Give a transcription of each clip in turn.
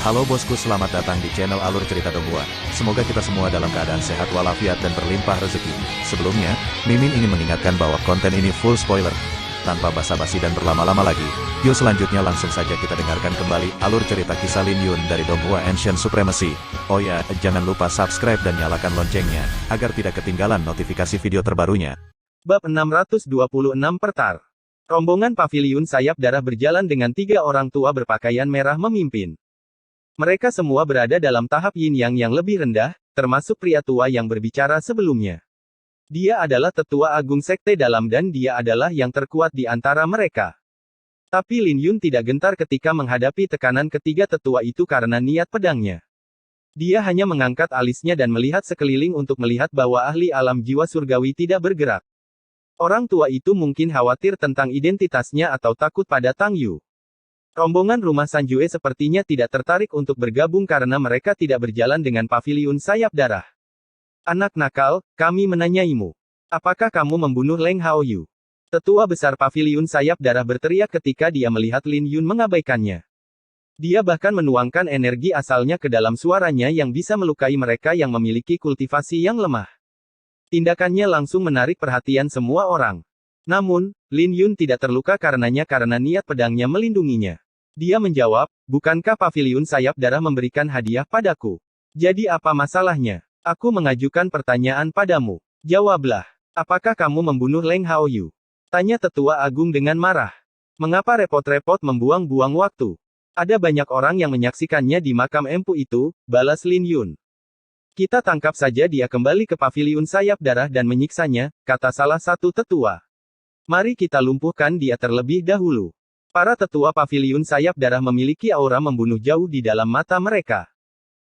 Halo bosku, selamat datang di channel Alur Cerita Donghua. Semoga kita semua dalam keadaan sehat walafiat dan berlimpah rezeki. Sebelumnya, Mimin ingin mengingatkan bahwa konten ini full spoiler. Tanpa basa-basi dan berlama-lama lagi, yuk selanjutnya langsung saja kita dengarkan kembali alur cerita kisah Lin Yun dari Donghua Ancient Supremacy. Oh ya, jangan lupa subscribe dan nyalakan loncengnya, agar tidak ketinggalan notifikasi video terbarunya. Bab 626 Pertar. Rombongan paviliun sayap darah berjalan dengan 3 orang tua berpakaian merah memimpin. Mereka semua berada dalam tahap yin-yang yang lebih rendah, termasuk pria tua yang berbicara sebelumnya. Dia adalah tetua agung sekte dalam dan dia adalah yang terkuat di antara mereka. Tapi Lin Yun tidak gentar ketika menghadapi tekanan ketiga tetua itu karena niat pedangnya. Dia hanya mengangkat alisnya dan melihat sekeliling untuk melihat bahwa ahli alam jiwa surgawi tidak bergerak. Orang tua itu mungkin khawatir tentang identitasnya atau takut pada Tang Yu. Rombongan rumah Sanjue sepertinya tidak tertarik untuk bergabung karena mereka tidak berjalan dengan paviliun sayap darah. Anak nakal, kami menanyaimu. Apakah kamu membunuh Leng Haoyu? Tetua besar paviliun sayap darah berteriak ketika dia melihat Lin Yun mengabaikannya. Dia bahkan menuangkan energi asalnya ke dalam suaranya yang bisa melukai mereka yang memiliki kultivasi yang lemah. Tindakannya langsung menarik perhatian semua orang. Namun, Lin Yun tidak terluka karenanya karena niat pedangnya melindunginya. Dia menjawab, bukankah paviliun sayap darah memberikan hadiah padaku? Jadi apa masalahnya? Aku mengajukan pertanyaan padamu. Jawablah. Apakah kamu membunuh Leng Haoyu? Tanya tetua agung dengan marah. Mengapa repot-repot membuang-buang waktu? Ada banyak orang yang menyaksikannya di makam empu itu, balas Lin Yun. Kita tangkap saja dia kembali ke paviliun sayap darah dan menyiksanya, kata salah satu tetua. Mari kita lumpuhkan dia terlebih dahulu. Para tetua paviliun sayap darah memiliki aura membunuh jauh di dalam mata mereka.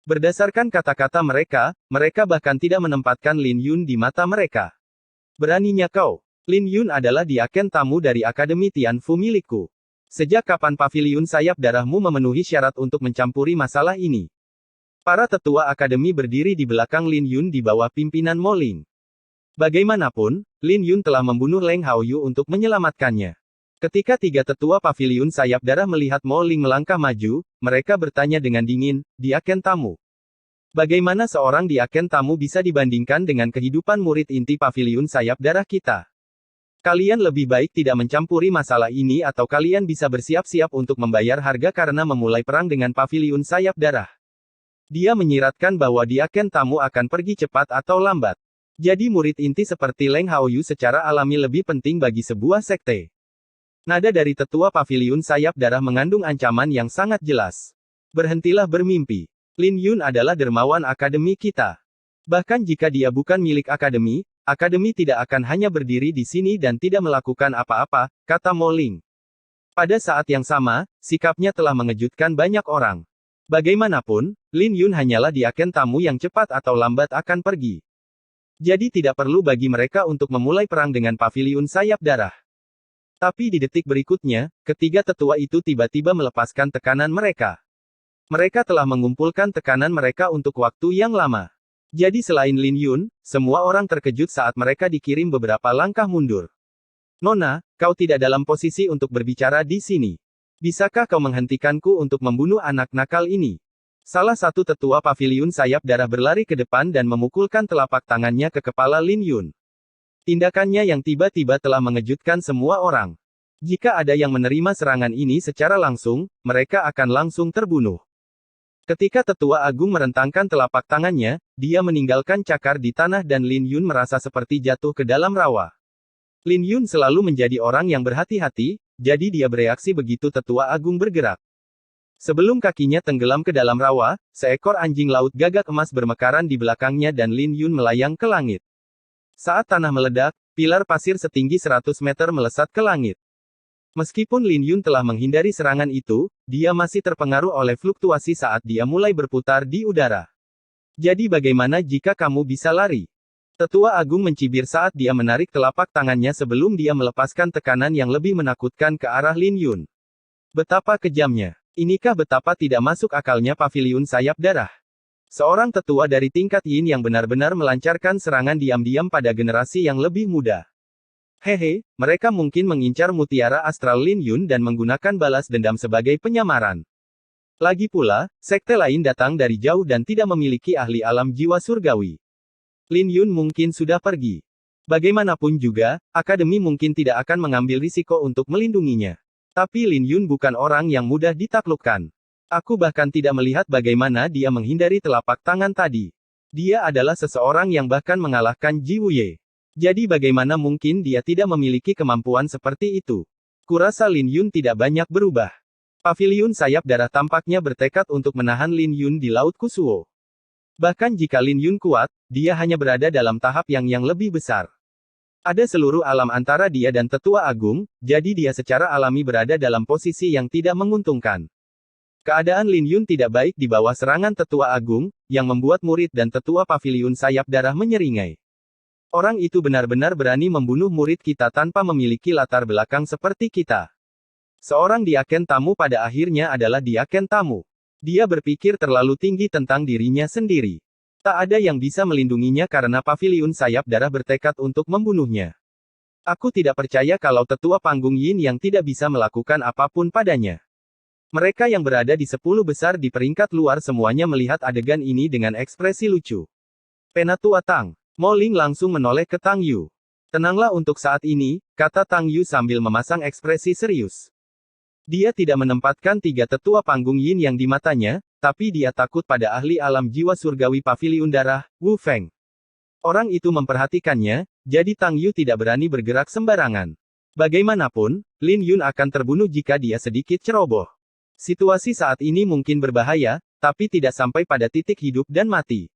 Berdasarkan kata-kata mereka, mereka bahkan tidak menempatkan Lin Yun di mata mereka. Beraninya kau. Lin Yun adalah diaken tamu dari Akademi Tianfu milikku. Sejak kapan paviliun sayap darahmu memenuhi syarat untuk mencampuri masalah ini? Para tetua akademi berdiri di belakang Lin Yun di bawah pimpinan Mo Ling. Bagaimanapun, Lin Yun telah membunuh Leng Haoyu untuk menyelamatkannya. Ketika 3 tetua paviliun sayap darah melihat Mo Ling melangkah maju, mereka bertanya dengan dingin, diaken tamu. Bagaimana seorang diaken tamu bisa dibandingkan dengan kehidupan murid inti paviliun sayap darah kita? Kalian lebih baik tidak mencampuri masalah ini atau kalian bisa bersiap-siap untuk membayar harga karena memulai perang dengan paviliun sayap darah. Dia menyiratkan bahwa diaken tamu akan pergi cepat atau lambat. Jadi murid inti seperti Leng Haoyu secara alami lebih penting bagi sebuah sekte. Nada dari tetua paviliun sayap darah mengandung ancaman yang sangat jelas. Berhentilah bermimpi. Lin Yun adalah dermawan akademi kita. Bahkan jika dia bukan milik akademi, akademi tidak akan hanya berdiri di sini dan tidak melakukan apa-apa, kata Mo Ling. Pada saat yang sama, sikapnya telah mengejutkan banyak orang. Bagaimanapun, Lin Yun hanyalah diaken tamu yang cepat atau lambat akan pergi. Jadi tidak perlu bagi mereka untuk memulai perang dengan paviliun sayap darah. Tapi di detik berikutnya, ketiga tetua itu tiba-tiba melepaskan tekanan mereka. Mereka telah mengumpulkan tekanan mereka untuk waktu yang lama. Jadi selain Lin Yun, semua orang terkejut saat mereka dikirim beberapa langkah mundur. Nona, kau tidak dalam posisi untuk berbicara di sini. Bisakah kau menghentikanku untuk membunuh anak nakal ini? Salah satu tetua paviliun sayap darah berlari ke depan dan memukulkan telapak tangannya ke kepala Lin Yun. Tindakannya yang tiba-tiba telah mengejutkan semua orang. Jika ada yang menerima serangan ini secara langsung, mereka akan langsung terbunuh. Ketika tetua agung merentangkan telapak tangannya, dia meninggalkan cakar di tanah dan Lin Yun merasa seperti jatuh ke dalam rawa. Lin Yun selalu menjadi orang yang berhati-hati, jadi dia bereaksi begitu tetua agung bergerak. Sebelum kakinya tenggelam ke dalam rawa, seekor anjing laut gagak emas bermekaran di belakangnya dan Lin Yun melayang ke langit. Saat tanah meledak, pilar pasir setinggi 100 meter melesat ke langit. Meskipun Lin Yun telah menghindari serangan itu, dia masih terpengaruh oleh fluktuasi saat dia mulai berputar di udara. Jadi bagaimana jika kamu bisa lari? Tetua agung mencibir saat dia menarik telapak tangannya sebelum dia melepaskan tekanan yang lebih menakutkan ke arah Lin Yun. Betapa kejamnya. Inikah betapa tidak masuk akalnya paviliun sayap darah? Seorang tetua dari tingkat yin yang benar-benar melancarkan serangan diam-diam pada generasi yang lebih muda. Hehe, mereka mungkin mengincar mutiara astral Lin Yun dan menggunakan balas dendam sebagai penyamaran. Lagi pula, sekte lain datang dari jauh dan tidak memiliki ahli alam jiwa surgawi. Lin Yun mungkin sudah pergi. Bagaimanapun juga, akademi mungkin tidak akan mengambil risiko untuk melindunginya. Tapi Lin Yun bukan orang yang mudah ditaklukkan. Aku bahkan tidak melihat bagaimana dia menghindari telapak tangan tadi. Dia adalah seseorang yang bahkan mengalahkan Ji Wuye. Jadi bagaimana mungkin dia tidak memiliki kemampuan seperti itu? Kurasa Lin Yun tidak banyak berubah. Paviliun sayap darah tampaknya bertekad untuk menahan Lin Yun di Laut Kusuo. Bahkan jika Lin Yun kuat, dia hanya berada dalam tahap yang lebih besar. Ada seluruh alam antara dia dan Tetua Agung, jadi dia secara alami berada dalam posisi yang tidak menguntungkan. Keadaan Lin Yun tidak baik di bawah serangan Tetua Agung, yang membuat murid dan Tetua Paviliun sayap darah menyeringai. Orang itu benar-benar berani membunuh murid kita tanpa memiliki latar belakang seperti kita. Seorang diaken tamu pada akhirnya adalah diaken tamu. Dia berpikir terlalu tinggi tentang dirinya sendiri. Tak ada yang bisa melindunginya karena Paviliun sayap darah bertekad untuk membunuhnya. Aku tidak percaya kalau tetua panggung Yin yang tidak bisa melakukan apapun padanya. Mereka yang berada di 10 besar di peringkat luar semuanya melihat adegan ini dengan ekspresi lucu. Penatua Tang. Mo Ling langsung menoleh ke Tang Yu. Tenanglah untuk saat ini, kata Tang Yu sambil memasang ekspresi serius. Dia tidak menempatkan 3 tetua panggung Yin yang di matanya, tapi dia takut pada ahli alam jiwa surgawi Paviliun darah, Wu Feng. Orang itu memperhatikannya, jadi Tang Yu tidak berani bergerak sembarangan. Bagaimanapun, Lin Yun akan terbunuh jika dia sedikit ceroboh. Situasi saat ini mungkin berbahaya, tapi tidak sampai pada titik hidup dan mati.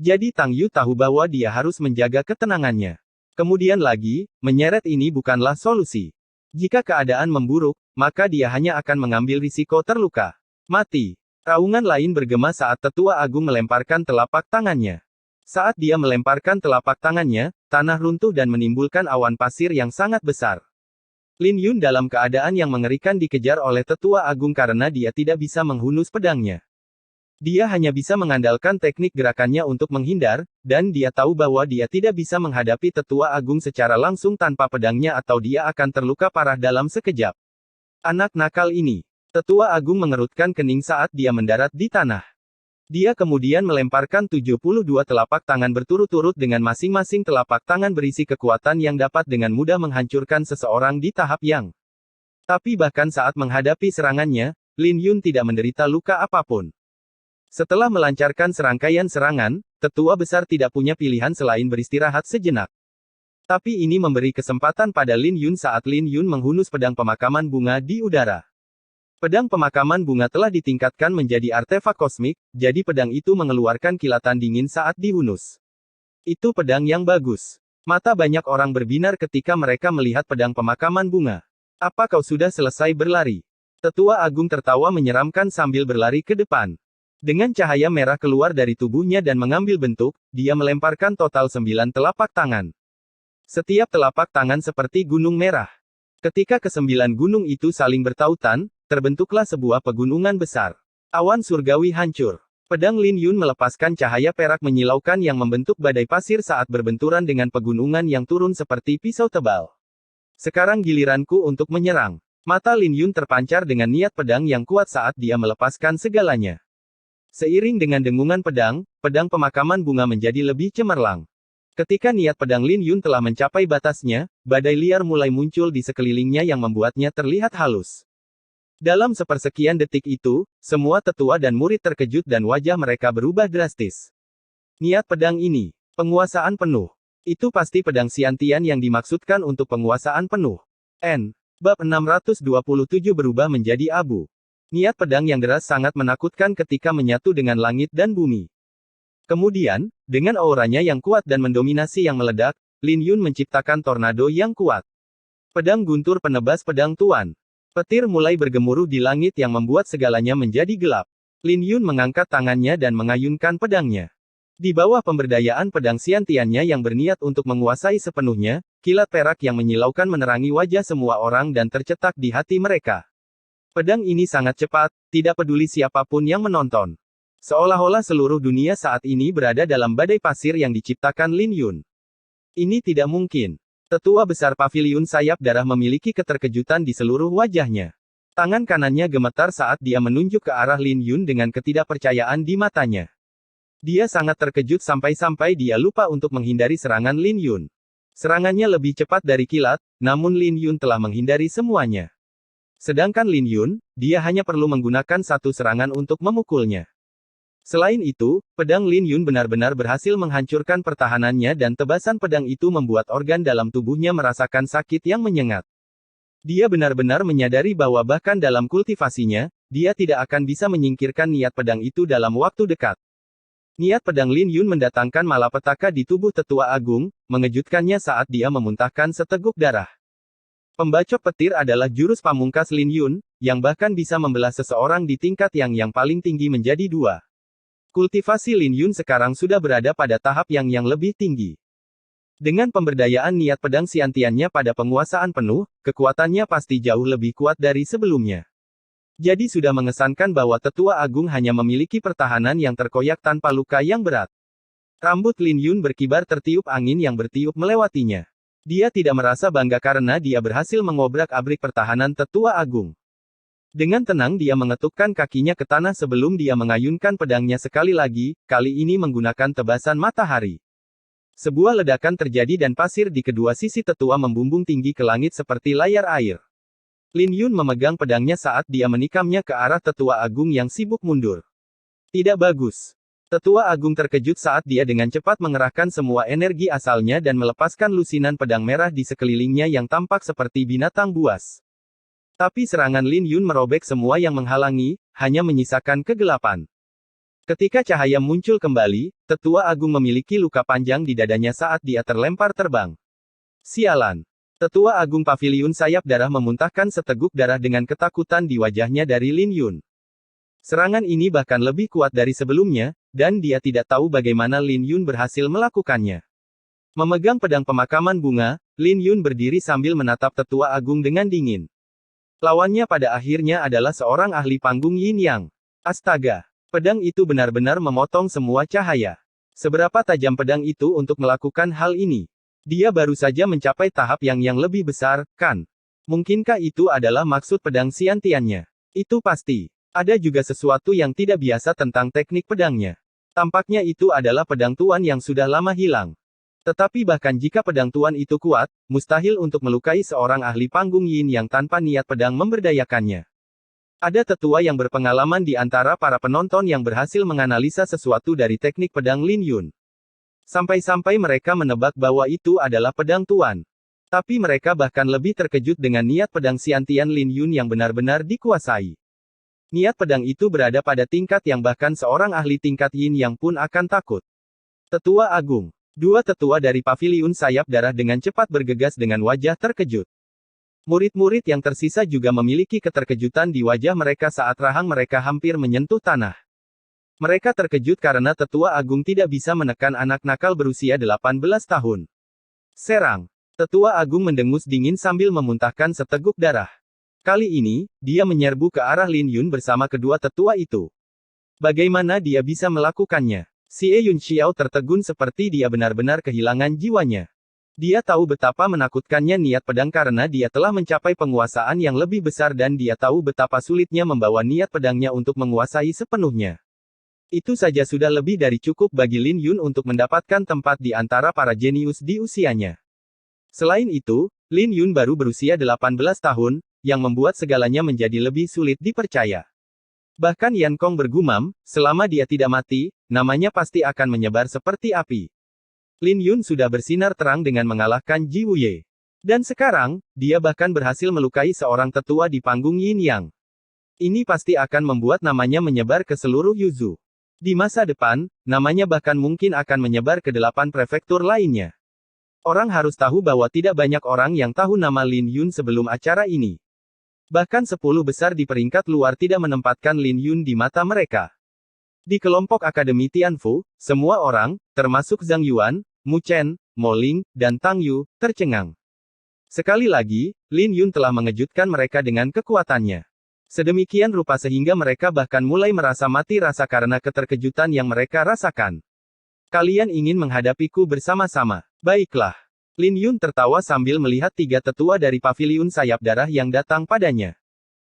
Jadi Tang Yu tahu bahwa dia harus menjaga ketenangannya. Kemudian lagi, menyeret ini bukanlah solusi. Jika keadaan memburuk, maka dia hanya akan mengambil risiko terluka. Mati. Raungan lain bergema saat Tetua Agung melemparkan telapak tangannya. Saat dia melemparkan telapak tangannya, tanah runtuh dan menimbulkan awan pasir yang sangat besar. Lin Yun dalam keadaan yang mengerikan dikejar oleh Tetua Agung karena dia tidak bisa menghunus pedangnya. Dia hanya bisa mengandalkan teknik gerakannya untuk menghindar, dan dia tahu bahwa dia tidak bisa menghadapi Tetua Agung secara langsung tanpa pedangnya atau dia akan terluka parah dalam sekejap. Anak nakal ini. Tetua Agung mengerutkan kening saat dia mendarat di tanah. Dia kemudian melemparkan 72 telapak tangan berturut-turut dengan masing-masing telapak tangan berisi kekuatan yang dapat dengan mudah menghancurkan seseorang di tahap yang. Tapi bahkan saat menghadapi serangannya, Lin Yun tidak menderita luka apapun. Setelah melancarkan serangkaian serangan, tetua besar tidak punya pilihan selain beristirahat sejenak. Tapi ini memberi kesempatan pada Lin Yun saat Lin Yun menghunus pedang pemakaman bunga di udara. Pedang pemakaman bunga telah ditingkatkan menjadi artefak kosmik, jadi pedang itu mengeluarkan kilatan dingin saat dihunus. Itu pedang yang bagus. Mata banyak orang berbinar ketika mereka melihat pedang pemakaman bunga. Apa kau sudah selesai berlari? Tetua Agung tertawa menyeramkan sambil berlari ke depan. Dengan cahaya merah keluar dari tubuhnya dan mengambil bentuk, dia melemparkan total 9 telapak tangan. Setiap telapak tangan seperti gunung merah. Ketika ke-9 gunung itu saling bertautan, terbentuklah sebuah pegunungan besar. Awan surgawi hancur. Pedang Lin Yun melepaskan cahaya perak menyilaukan yang membentuk badai pasir saat berbenturan dengan pegunungan yang turun seperti pisau tebal. Sekarang giliranku untuk menyerang. Mata Lin Yun terpancar dengan niat pedang yang kuat saat dia melepaskan segalanya. Seiring dengan dengungan pedang, pedang pemakaman bunga menjadi lebih cemerlang. Ketika niat pedang Lin Yun telah mencapai batasnya, badai liar mulai muncul di sekelilingnya yang membuatnya terlihat halus. Dalam sepersekian detik itu, semua tetua dan murid terkejut dan wajah mereka berubah drastis. Niat pedang ini, penguasaan penuh. Itu pasti pedang Xiantian yang dimaksudkan untuk penguasaan penuh. Bab 627 berubah menjadi abu. Niat pedang yang deras sangat menakutkan ketika menyatu dengan langit dan bumi. Kemudian, dengan auranya yang kuat dan mendominasi yang meledak, Lin Yun menciptakan tornado yang kuat. Pedang guntur penebas pedang tuan. Petir mulai bergemuruh di langit yang membuat segalanya menjadi gelap. Lin Yun mengangkat tangannya dan mengayunkan pedangnya. Di bawah pemberdayaan pedang Xiantiannya yang berniat untuk menguasai sepenuhnya, kilat perak yang menyilaukan menerangi wajah semua orang dan tercetak di hati mereka. Pedang ini sangat cepat, tidak peduli siapapun yang menonton. Seolah-olah seluruh dunia saat ini berada dalam badai pasir yang diciptakan Lin Yun. Ini tidak mungkin. Tetua besar Paviliun sayap darah memiliki keterkejutan di seluruh wajahnya. Tangan kanannya gemetar saat dia menunjuk ke arah Lin Yun dengan ketidakpercayaan di matanya. Dia sangat terkejut sampai-sampai dia lupa untuk menghindari serangan Lin Yun. Serangannya lebih cepat dari kilat, namun Lin Yun telah menghindari semuanya. Sedangkan Lin Yun, dia hanya perlu menggunakan satu serangan untuk memukulnya. Selain itu, pedang Lin Yun benar-benar berhasil menghancurkan pertahanannya dan tebasan pedang itu membuat organ dalam tubuhnya merasakan sakit yang menyengat. Dia benar-benar menyadari bahwa bahkan dalam kultivasinya, dia tidak akan bisa menyingkirkan niat pedang itu dalam waktu dekat. Niat pedang Lin Yun mendatangkan malapetaka di tubuh tetua agung, mengejutkannya saat dia memuntahkan seteguk darah. Pembacok petir adalah jurus pamungkas Lin Yun, yang bahkan bisa membelah seseorang di tingkat yang paling tinggi menjadi dua. Kultivasi Lin Yun sekarang sudah berada pada tahap yang lebih tinggi. Dengan pemberdayaan niat pedang Xiantiannya pada penguasaan penuh, kekuatannya pasti jauh lebih kuat dari sebelumnya. Jadi sudah mengesankan bahwa tetua agung hanya memiliki pertahanan yang terkoyak tanpa luka yang berat. Rambut Lin Yun berkibar tertiup angin yang bertiup melewatinya. Dia tidak merasa bangga karena dia berhasil mengobrak-abrik pertahanan tetua agung. Dengan tenang dia mengetukkan kakinya ke tanah sebelum dia mengayunkan pedangnya sekali lagi, kali ini menggunakan tebasan matahari. Sebuah ledakan terjadi dan pasir di kedua sisi tetua membumbung tinggi ke langit seperti layar air. Lin Yun memegang pedangnya saat dia menikamnya ke arah tetua agung yang sibuk mundur. Tidak bagus. Tetua agung terkejut saat dia dengan cepat mengerahkan semua energi asalnya dan melepaskan lusinan pedang merah di sekelilingnya yang tampak seperti binatang buas. Tapi serangan Lin Yun merobek semua yang menghalangi, hanya menyisakan kegelapan. Ketika cahaya muncul kembali, tetua agung memiliki luka panjang di dadanya saat dia terlempar terbang. Sialan. Tetua agung paviliun sayap darah memuntahkan seteguk darah dengan ketakutan di wajahnya dari Lin Yun. Serangan ini bahkan lebih kuat dari sebelumnya, dan dia tidak tahu bagaimana Lin Yun berhasil melakukannya. Memegang pedang pemakaman bunga, Lin Yun berdiri sambil menatap tetua agung dengan dingin. Lawannya pada akhirnya adalah seorang ahli panggung Yin Yang. Astaga! Pedang itu benar-benar memotong semua cahaya. Seberapa tajam pedang itu untuk melakukan hal ini? Dia baru saja mencapai tahap yang lebih besar, kan? Mungkinkah itu adalah maksud pedang Xiantiannya? Itu pasti. Ada juga sesuatu yang tidak biasa tentang teknik pedangnya. Tampaknya itu adalah pedang tuan yang sudah lama hilang. Tetapi bahkan jika pedang tuan itu kuat, mustahil untuk melukai seorang ahli panggung Yin yang tanpa niat pedang memberdayakannya. Ada tetua yang berpengalaman di antara para penonton yang berhasil menganalisa sesuatu dari teknik pedang Lin Yun. Sampai-sampai mereka menebak bahwa itu adalah pedang tuan. Tapi mereka bahkan lebih terkejut dengan niat pedang Xiantian Lin Yun yang benar-benar dikuasai. Niat pedang itu berada pada tingkat yang bahkan seorang ahli tingkat Yin yang pun akan takut. Tetua agung. Dua tetua dari paviliun sayap darah dengan cepat bergegas dengan wajah terkejut. Murid-murid yang tersisa juga memiliki keterkejutan di wajah mereka saat rahang mereka hampir menyentuh tanah. Mereka terkejut karena tetua agung tidak bisa menekan anak nakal berusia 18 tahun. Serang. Tetua agung mendengus dingin sambil memuntahkan seteguk darah. Kali ini, dia menyerbu ke arah Lin Yun bersama kedua tetua itu. Bagaimana dia bisa melakukannya? Xie Yunxiao tertegun seperti dia benar-benar kehilangan jiwanya. Dia tahu betapa menakutkannya niat pedang karena dia telah mencapai penguasaan yang lebih besar dan dia tahu betapa sulitnya membawa niat pedangnya untuk menguasai sepenuhnya. Itu saja sudah lebih dari cukup bagi Lin Yun untuk mendapatkan tempat di antara para jenius di usianya. Selain itu, Lin Yun baru berusia 18 tahun, yang membuat segalanya menjadi lebih sulit dipercaya. Bahkan Yan Kong bergumam, selama dia tidak mati, namanya pasti akan menyebar seperti api. Lin Yun sudah bersinar terang dengan mengalahkan Ji Wuye. Dan sekarang, dia bahkan berhasil melukai seorang tetua di panggung Yin Yang. Ini pasti akan membuat namanya menyebar ke seluruh Yuzu. Di masa depan, namanya bahkan mungkin akan menyebar ke 8 prefektur lainnya. Orang harus tahu bahwa tidak banyak orang yang tahu nama Lin Yun sebelum acara ini. Bahkan 10 besar di peringkat luar tidak menempatkan Lin Yun di mata mereka. Di kelompok Akademi Tianfu, semua orang, termasuk Zhang Yuan, Mu Chen, Mo Ling, dan Tang Yu, tercengang. Sekali lagi, Lin Yun telah mengejutkan mereka dengan kekuatannya. Sedemikian rupa sehingga mereka bahkan mulai merasa mati rasa karena keterkejutan yang mereka rasakan. Kalian ingin menghadapiku bersama-sama. Baiklah. Lin Yun tertawa sambil melihat 3 tetua dari paviliun sayap darah yang datang padanya.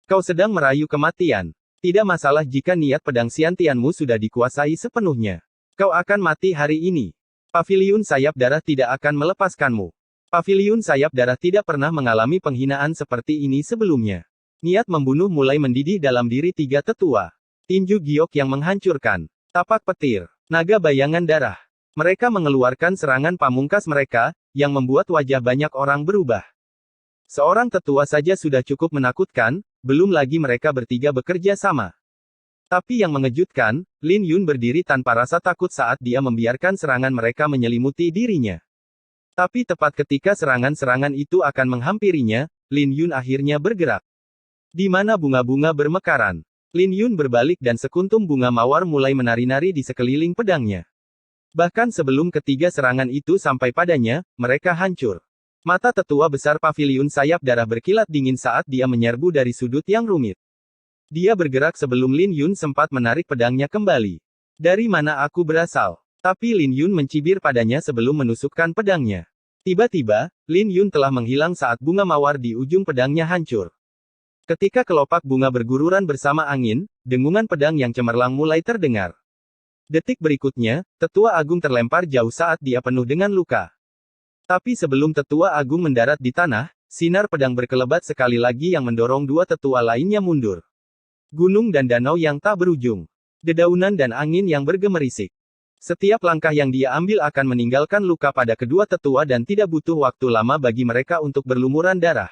Kau sedang merayu kematian. Tidak masalah jika niat pedang Xiantianmu sudah dikuasai sepenuhnya. Kau akan mati hari ini. Paviliun Sayap Darah tidak akan melepaskanmu. Paviliun Sayap Darah tidak pernah mengalami penghinaan seperti ini sebelumnya. Niat membunuh mulai mendidih dalam diri tiga tetua. Tinju giok yang menghancurkan. Tapak petir. Naga bayangan darah. Mereka mengeluarkan serangan pamungkas mereka, yang membuat wajah banyak orang berubah. Seorang tetua saja sudah cukup menakutkan, belum lagi mereka bertiga bekerja sama. Tapi yang mengejutkan, Lin Yun berdiri tanpa rasa takut saat dia membiarkan serangan mereka menyelimuti dirinya. Tapi tepat ketika serangan-serangan itu akan menghampirinya, Lin Yun akhirnya bergerak. Di mana bunga-bunga bermekaran. Lin Yun berbalik dan sekuntum bunga mawar mulai menari-nari di sekeliling pedangnya. Bahkan sebelum ketiga serangan itu sampai padanya, mereka hancur. Mata tetua besar Paviliun Sayap Darah berkilat dingin saat dia menyerbu dari sudut yang rumit. Dia bergerak sebelum Lin Yun sempat menarik pedangnya kembali. Dari mana aku berasal? Tapi Lin Yun mencibir padanya sebelum menusukkan pedangnya. Tiba-tiba, Lin Yun telah menghilang saat bunga mawar di ujung pedangnya hancur. Ketika kelopak bunga bergururan bersama angin, dengungan pedang yang cemerlang mulai terdengar. Detik berikutnya, Tetua Agung terlempar jauh saat dia penuh dengan luka. Tapi sebelum Tetua Agung mendarat di tanah, sinar pedang berkelebat sekali lagi yang mendorong dua tetua lainnya mundur. Gunung dan danau yang tak berujung. Dedaunan dan angin yang bergemerisik. Setiap langkah yang dia ambil akan meninggalkan luka pada kedua tetua dan tidak butuh waktu lama bagi mereka untuk berlumuran darah.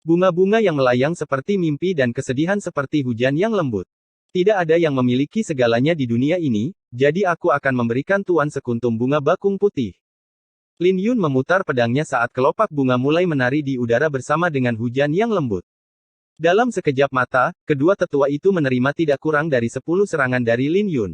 Bunga-bunga yang melayang seperti mimpi dan kesedihan seperti hujan yang lembut. Tidak ada yang memiliki segalanya di dunia ini, jadi aku akan memberikan tuan sekuntum bunga bakung putih. Lin Yun memutar pedangnya saat kelopak bunga mulai menari di udara bersama dengan hujan yang lembut. Dalam sekejap mata, kedua tetua itu menerima tidak kurang dari 10 serangan dari Lin Yun.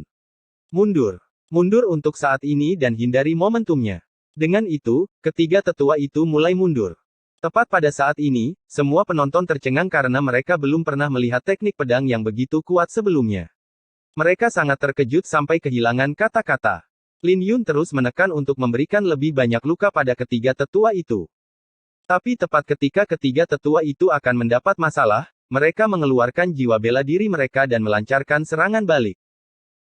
Mundur. Mundur untuk saat ini dan hindari momentumnya. Dengan itu, ketiga tetua itu mulai mundur. Tepat pada saat ini, semua penonton tercengang karena mereka belum pernah melihat teknik pedang yang begitu kuat sebelumnya. Mereka sangat terkejut sampai kehilangan kata-kata. Lin Yun terus menekan untuk memberikan lebih banyak luka pada ketiga tetua itu. Tapi tepat ketika ketiga tetua itu akan mendapat masalah, mereka mengeluarkan jiwa bela diri mereka dan melancarkan serangan balik.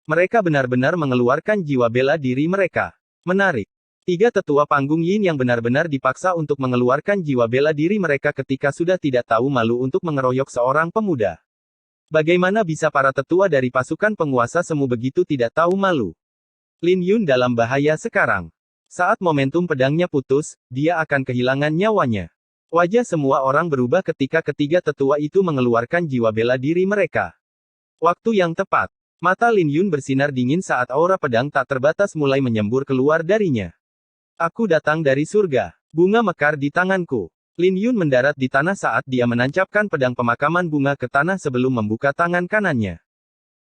Mereka benar-benar mengeluarkan jiwa bela diri mereka. Menarik. Tiga tetua panggung Yin yang benar-benar dipaksa untuk mengeluarkan jiwa bela diri mereka ketika sudah tidak tahu malu untuk mengeroyok seorang pemuda. Bagaimana bisa para tetua dari pasukan penguasa semu begitu tidak tahu malu? Lin Yun dalam bahaya sekarang. Saat momentum pedangnya putus, dia akan kehilangan nyawanya. Wajah semua orang berubah ketika ketiga tetua itu mengeluarkan jiwa bela diri mereka. Waktu yang tepat. Mata Lin Yun bersinar dingin saat aura pedang tak terbatas mulai menyembur keluar darinya. Aku datang dari surga. Bunga mekar di tanganku. Lin Yun mendarat di tanah saat dia menancapkan pedang pemakaman bunga ke tanah sebelum membuka tangan kanannya.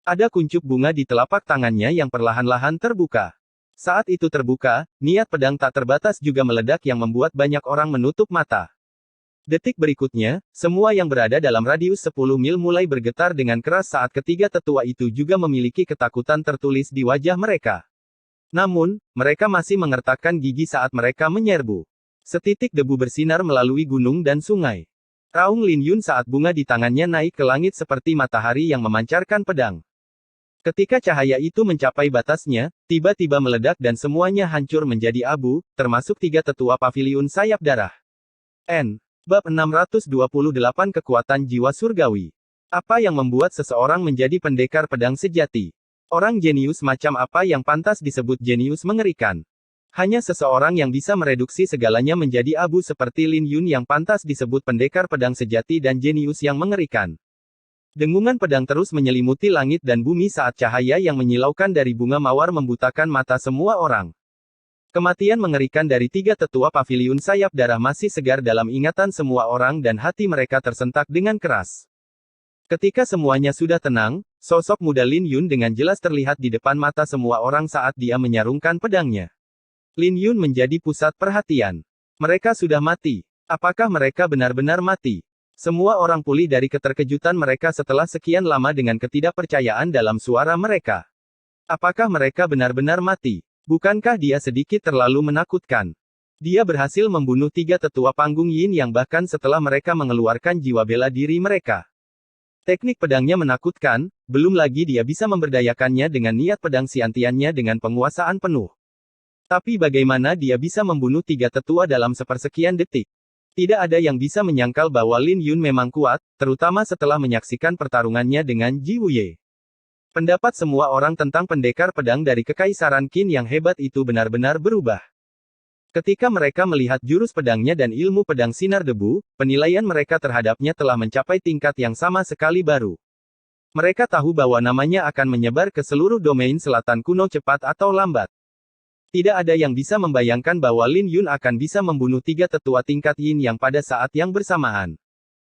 Ada kuncup bunga di telapak tangannya yang perlahan-lahan terbuka. Saat itu terbuka, niat pedang tak terbatas juga meledak yang membuat banyak orang menutup mata. Detik berikutnya, semua yang berada dalam radius 10 mil mulai bergetar dengan keras saat ketiga tetua itu juga memiliki ketakutan tertulis di wajah mereka. Namun, mereka masih mengertakkan gigi saat mereka menyerbu. Setitik debu bersinar melalui gunung dan sungai. Raung Lin Yun saat bunga di tangannya naik ke langit seperti matahari yang memancarkan pedang. Ketika cahaya itu mencapai batasnya, tiba-tiba meledak dan semuanya hancur menjadi abu, termasuk tiga tetua Paviliun Sayap Darah. Bab 628 Kekuatan Jiwa Surgawi. Apa yang membuat seseorang menjadi pendekar pedang sejati? Orang jenius macam apa yang pantas disebut jenius mengerikan? Hanya seseorang yang bisa mereduksi segalanya menjadi abu seperti Lin Yun yang pantas disebut pendekar pedang sejati dan jenius yang mengerikan. Dengungan pedang terus menyelimuti langit dan bumi saat cahaya yang menyilaukan dari bunga mawar membutakan mata semua orang. Kematian mengerikan dari tiga tetua Paviliun Sayap Darah masih segar dalam ingatan semua orang dan hati mereka tersentak dengan keras. Ketika semuanya sudah tenang, sosok muda Lin Yun dengan jelas terlihat di depan mata semua orang saat dia menyarungkan pedangnya. Lin Yun menjadi pusat perhatian. Mereka sudah mati. Apakah mereka benar-benar mati? Semua orang pulih dari keterkejutan mereka setelah sekian lama dengan ketidakpercayaan dalam suara mereka. Apakah mereka benar-benar mati? Bukankah dia sedikit terlalu menakutkan? Dia berhasil membunuh tiga tetua panggung Yin yang bahkan setelah mereka mengeluarkan jiwa bela diri mereka. Teknik pedangnya menakutkan, belum lagi dia bisa memberdayakannya dengan niat pedang Xiantiannya dengan penguasaan penuh. Tapi bagaimana dia bisa membunuh 3 tetua dalam sepersekian detik? Tidak ada yang bisa menyangkal bahwa Lin Yun memang kuat, terutama setelah menyaksikan pertarungannya dengan Ji Wuye. Pendapat semua orang tentang pendekar pedang dari Kekaisaran Qin yang hebat itu benar-benar berubah. Ketika mereka melihat jurus pedangnya dan ilmu pedang sinar debu, penilaian mereka terhadapnya telah mencapai tingkat yang sama sekali baru. Mereka tahu bahwa namanya akan menyebar ke seluruh domain selatan kuno cepat atau lambat. Tidak ada yang bisa membayangkan bahwa Lin Yun akan bisa membunuh 3 tetua tingkat Yin yang pada saat yang bersamaan.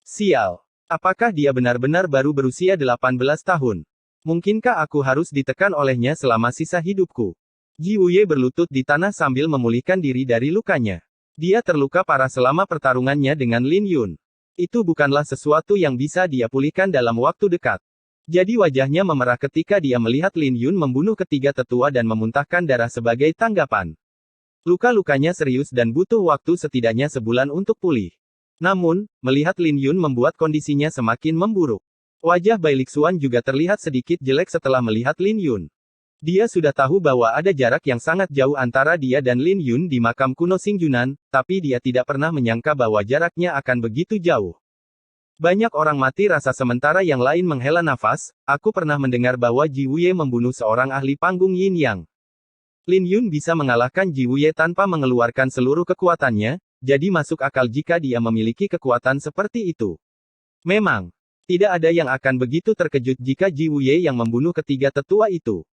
Sial. Apakah dia benar-benar baru berusia 18 tahun? Mungkinkah aku harus ditekan olehnya selama sisa hidupku? Ji Wuye berlutut di tanah sambil memulihkan diri dari lukanya. Dia terluka parah selama pertarungannya dengan Lin Yun. Itu bukanlah sesuatu yang bisa dia pulihkan dalam waktu dekat. Jadi wajahnya memerah ketika dia melihat Lin Yun membunuh ketiga tetua dan memuntahkan darah sebagai tanggapan. Luka-lukanya serius dan butuh waktu setidaknya sebulan untuk pulih. Namun, melihat Lin Yun membuat kondisinya semakin memburuk. Wajah Bai Lixuan juga terlihat sedikit jelek setelah melihat Lin Yun. Dia sudah tahu bahwa ada jarak yang sangat jauh antara dia dan Lin Yun di makam kuno Xingjunan, tapi dia tidak pernah menyangka bahwa jaraknya akan begitu jauh. Banyak orang mati rasa sementara yang lain menghela nafas. Aku pernah mendengar bahwa Ji Wuye membunuh seorang ahli panggung Yin Yang. Lin Yun bisa mengalahkan Ji Wuye tanpa mengeluarkan seluruh kekuatannya, jadi masuk akal jika dia memiliki kekuatan seperti itu. Memang, tidak ada yang akan begitu terkejut jika Ji Wuye yang membunuh ketiga tetua itu.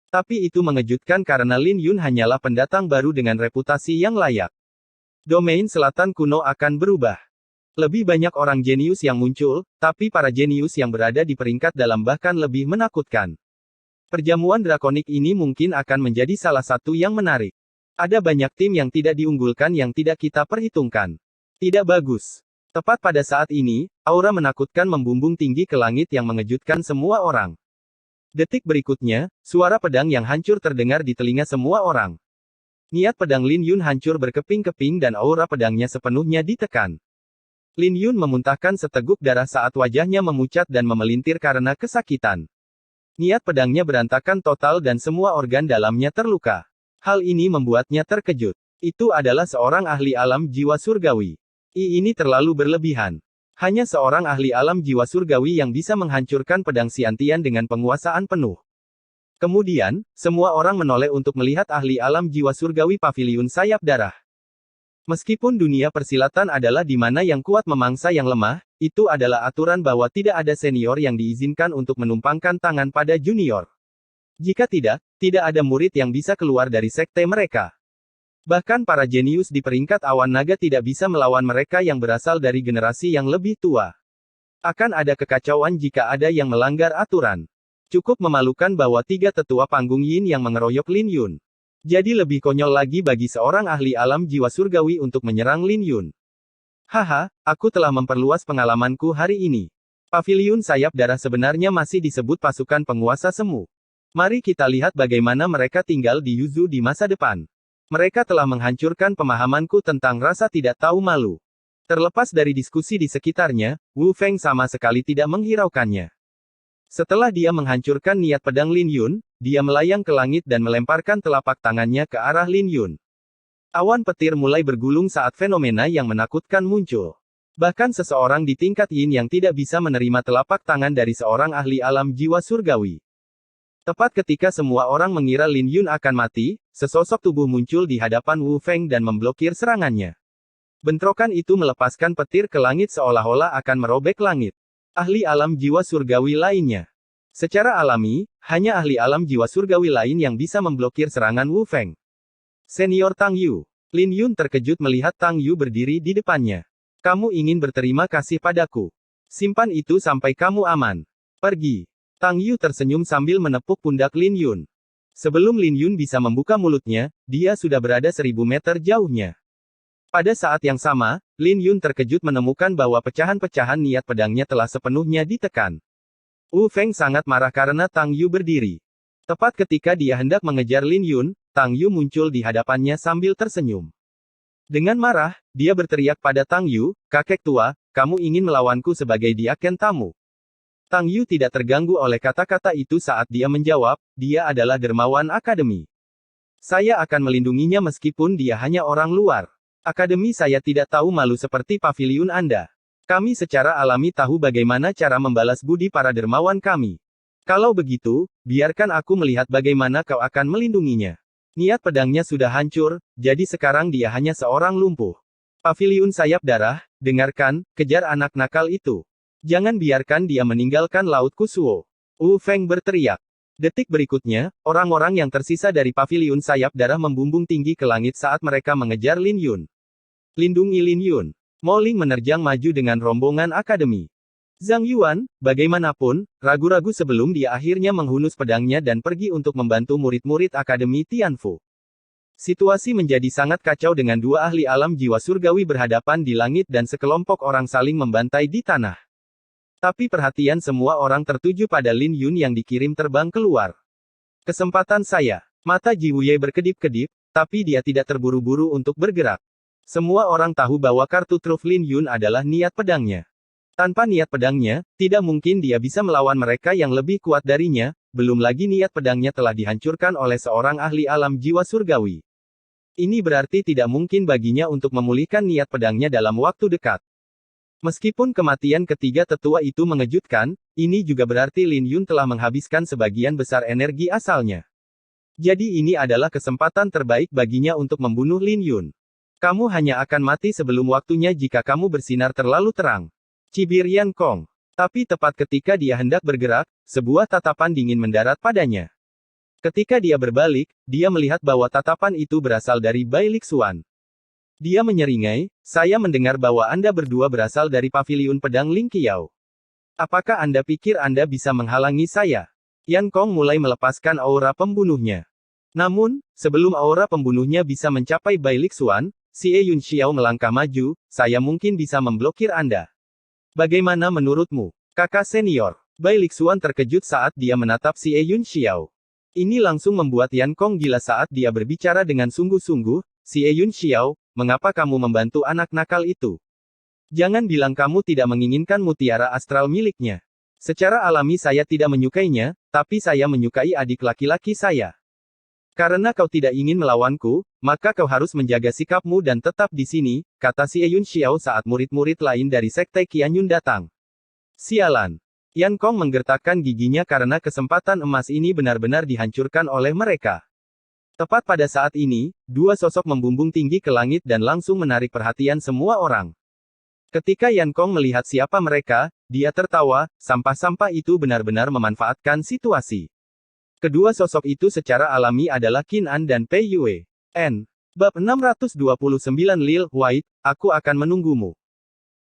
Tapi itu mengejutkan karena Lin Yun hanyalah pendatang baru dengan reputasi yang layak. Domain selatan kuno akan berubah. Lebih banyak orang jenius yang muncul, tapi para jenius yang berada di peringkat dalam bahkan lebih menakutkan. Perjamuan drakonik ini mungkin akan menjadi salah satu yang menarik. Ada banyak tim yang tidak diunggulkan yang tidak kita perhitungkan. Tidak bagus. Tepat pada saat ini, aura menakutkan membumbung tinggi ke langit yang mengejutkan semua orang. Detik berikutnya, suara pedang yang hancur terdengar di telinga semua orang. Niat pedang Lin Yun hancur berkeping-keping dan aura pedangnya sepenuhnya ditekan. Lin Yun memuntahkan seteguk darah saat wajahnya memucat dan memelintir karena kesakitan. Niat pedangnya berantakan total dan semua organ dalamnya terluka. Hal ini membuatnya terkejut. Itu adalah seorang ahli alam jiwa surgawi. Ini terlalu berlebihan. Hanya seorang ahli alam jiwa surgawi yang bisa menghancurkan pedang Xiantian dengan penguasaan penuh. Kemudian, semua orang menoleh untuk melihat ahli alam jiwa surgawi paviliun sayap darah. Meskipun dunia persilatan adalah di mana yang kuat memangsa yang lemah, itu adalah aturan bahwa tidak ada senior yang diizinkan untuk menumpangkan tangan pada junior. Jika tidak, tidak ada murid yang bisa keluar dari sekte mereka. Bahkan para jenius di peringkat awan naga tidak bisa melawan mereka yang berasal dari generasi yang lebih tua. Akan ada kekacauan jika ada yang melanggar aturan. Cukup memalukan bahwa 3 tetua panggung Yin yang mengeroyok Lin Yun. Jadi lebih konyol lagi bagi seorang ahli alam jiwa surgawi untuk menyerang Lin Yun. Haha, aku telah memperluas pengalamanku hari ini. Paviliun sayap darah sebenarnya masih disebut pasukan penguasa semu. Mari kita lihat bagaimana mereka tinggal di Yuzu di masa depan. Mereka telah menghancurkan pemahamanku tentang rasa tidak tahu malu. Terlepas dari diskusi di sekitarnya, Wu Feng sama sekali tidak menghiraukannya. Setelah dia menghancurkan niat pedang Lin Yun, dia melayang ke langit dan melemparkan telapak tangannya ke arah Lin Yun. Awan petir mulai bergulung saat fenomena yang menakutkan muncul. Bahkan seseorang di tingkat Yin yang tidak bisa menerima telapak tangan dari seorang ahli alam jiwa surgawi. Tepat ketika semua orang mengira Lin Yun akan mati, sesosok tubuh muncul di hadapan Wu Feng dan memblokir serangannya. Bentrokan itu melepaskan petir ke langit seolah-olah akan merobek langit. Ahli alam jiwa surgawi lainnya. Secara alami, hanya ahli alam jiwa surgawi lain yang bisa memblokir serangan Wu Feng. Senior Tang Yu. Lin Yun terkejut melihat Tang Yu berdiri di depannya. Kamu ingin berterima kasih padaku. Simpan itu sampai kamu aman. Pergi. Tang Yu tersenyum sambil menepuk pundak Lin Yun. Sebelum Lin Yun bisa membuka mulutnya, dia sudah berada 1000 meter jauhnya. Pada saat yang sama, Lin Yun terkejut menemukan bahwa pecahan-pecahan niat pedangnya telah sepenuhnya ditekan. Wu Feng sangat marah karena Tang Yu berdiri. Tepat ketika dia hendak mengejar Lin Yun, Tang Yu muncul di hadapannya sambil tersenyum. Dengan marah, dia berteriak pada Tang Yu, kakek tua, kamu ingin melawanku sebagai diaken tamu. Tang Yu tidak terganggu oleh kata-kata itu saat dia menjawab, dia adalah dermawan akademi. Saya akan melindunginya meskipun dia hanya orang luar. Akademi saya tidak tahu malu seperti paviliun Anda. Kami secara alami tahu bagaimana cara membalas budi para dermawan kami. Kalau begitu, biarkan aku melihat bagaimana kau akan melindunginya. Niat pedangnya sudah hancur, jadi sekarang dia hanya seorang lumpuh. Paviliun sayap darah, dengarkan, kejar anak nakal itu. Jangan biarkan dia meninggalkan Laut Kusuo. Wu Feng berteriak. Detik berikutnya, orang-orang yang tersisa dari paviliun sayap darah membumbung tinggi ke langit saat mereka mengejar Lin Yun. Lindungi Lin Yun. Mo Ling menerjang maju dengan rombongan akademi. Zhang Yuan, bagaimanapun, ragu-ragu sebelum dia akhirnya menghunus pedangnya dan pergi untuk membantu murid-murid Akademi Tianfu. Situasi menjadi sangat kacau dengan dua ahli alam jiwa surgawi berhadapan di langit dan sekelompok orang saling membantai di tanah. Tapi perhatian semua orang tertuju pada Lin Yun yang dikirim terbang keluar. Kesempatan saya. Mata Ji Wuye berkedip-kedip, tapi dia tidak terburu-buru untuk bergerak. Semua orang tahu bahwa kartu truf Lin Yun adalah niat pedangnya. Tanpa niat pedangnya, tidak mungkin dia bisa melawan mereka yang lebih kuat darinya, belum lagi niat pedangnya telah dihancurkan oleh seorang ahli alam jiwa surgawi. Ini berarti tidak mungkin baginya untuk memulihkan niat pedangnya dalam waktu dekat. Meskipun kematian ketiga tetua itu mengejutkan, ini juga berarti Lin Yun telah menghabiskan sebagian besar energi asalnya. Jadi ini adalah kesempatan terbaik baginya untuk membunuh Lin Yun. Kamu hanya akan mati sebelum waktunya jika kamu bersinar terlalu terang. Cibir Yan Kong. Tapi tepat ketika dia hendak bergerak, sebuah tatapan dingin mendarat padanya. Ketika dia berbalik, dia melihat bahwa tatapan itu berasal dari Bai Lixuan. Dia menyeringai, saya mendengar bahwa Anda berdua berasal dari paviliun pedang Ling Qiao. Apakah Anda pikir Anda bisa menghalangi saya? Yan Kong mulai melepaskan aura pembunuhnya. Namun, sebelum aura pembunuhnya bisa mencapai Bai Lixuan, Xie Yun Xiao melangkah maju, saya mungkin bisa memblokir Anda. Bagaimana menurutmu, kakak senior? Bai Lixuan terkejut saat dia menatap Xie Yun Xiao. Ini langsung membuat Yan Kong gila saat dia berbicara dengan sungguh-sungguh, Xie Yun Xiao, mengapa kamu membantu anak nakal itu? Jangan bilang kamu tidak menginginkan mutiara astral miliknya. Secara alami saya tidak menyukainya, tapi saya menyukai adik laki-laki saya. Karena kau tidak ingin melawanku, maka kau harus menjaga sikapmu dan tetap di sini, kata Xie Yun Xiao saat murid-murid lain dari Sekte Qianyun datang. Sialan. Yan Kong menggertakkan giginya karena kesempatan emas ini benar-benar dihancurkan oleh mereka. Tepat pada saat ini, dua sosok membumbung tinggi ke langit dan langsung menarik perhatian semua orang. Ketika Yan Kong melihat siapa mereka, dia tertawa, sampah-sampah itu benar-benar memanfaatkan situasi. Kedua sosok itu secara alami adalah Qin An dan Pei Yue. N. Bab 629 Lil White, aku akan menunggumu.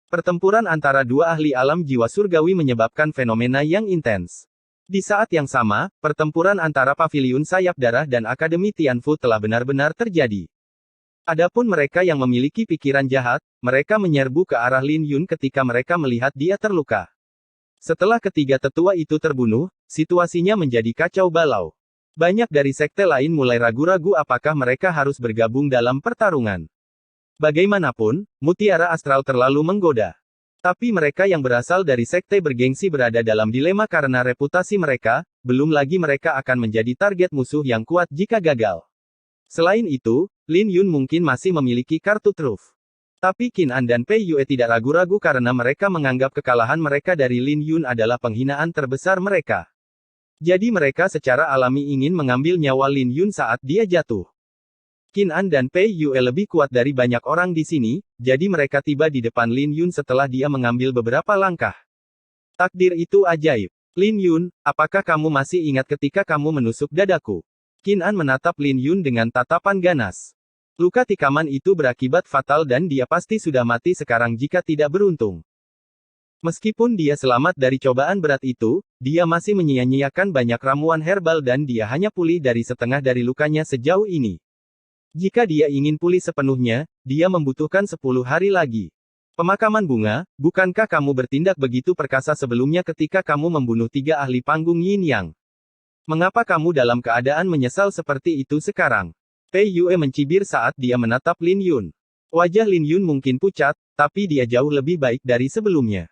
Pertempuran antara dua ahli alam jiwa surgawi menyebabkan fenomena yang intens. Di saat yang sama, pertempuran antara paviliun sayap darah dan Akademi Tianfu telah benar-benar terjadi. Adapun mereka yang memiliki pikiran jahat, mereka menyerbu ke arah Lin Yun ketika mereka melihat dia terluka. Setelah ketiga tetua itu terbunuh, situasinya menjadi kacau balau. Banyak dari sekte lain mulai ragu-ragu apakah mereka harus bergabung dalam pertarungan. Bagaimanapun, mutiara astral terlalu menggoda. Tapi mereka yang berasal dari sekte bergengsi berada dalam dilema karena reputasi mereka, belum lagi mereka akan menjadi target musuh yang kuat jika gagal. Selain itu, Lin Yun mungkin masih memiliki kartu truf. Tapi Qin An dan Pei Yue tidak ragu-ragu karena mereka menganggap kekalahan mereka dari Lin Yun adalah penghinaan terbesar mereka. Jadi mereka secara alami ingin mengambil nyawa Lin Yun saat dia jatuh. Qin An dan Pei Yue lebih kuat dari banyak orang di sini, jadi mereka tiba di depan Lin Yun setelah dia mengambil beberapa langkah. Takdir itu ajaib. Lin Yun, apakah kamu masih ingat ketika kamu menusuk dadaku? Qin An menatap Lin Yun dengan tatapan ganas. Luka tikaman itu berakibat fatal dan dia pasti sudah mati sekarang jika tidak beruntung. Meskipun dia selamat dari cobaan berat itu, dia masih menyia-nyiakan banyak ramuan herbal dan dia hanya pulih dari setengah dari lukanya sejauh ini. Jika dia ingin pulih sepenuhnya, dia membutuhkan 10 hari lagi. Pemakaman bunga, bukankah kamu bertindak begitu perkasa sebelumnya ketika kamu membunuh 3 ahli panggung Yin Yang? Mengapa kamu dalam keadaan menyesal seperti itu sekarang? Pei Yue mencibir saat dia menatap Lin Yun. Wajah Lin Yun mungkin pucat, tapi dia jauh lebih baik dari sebelumnya.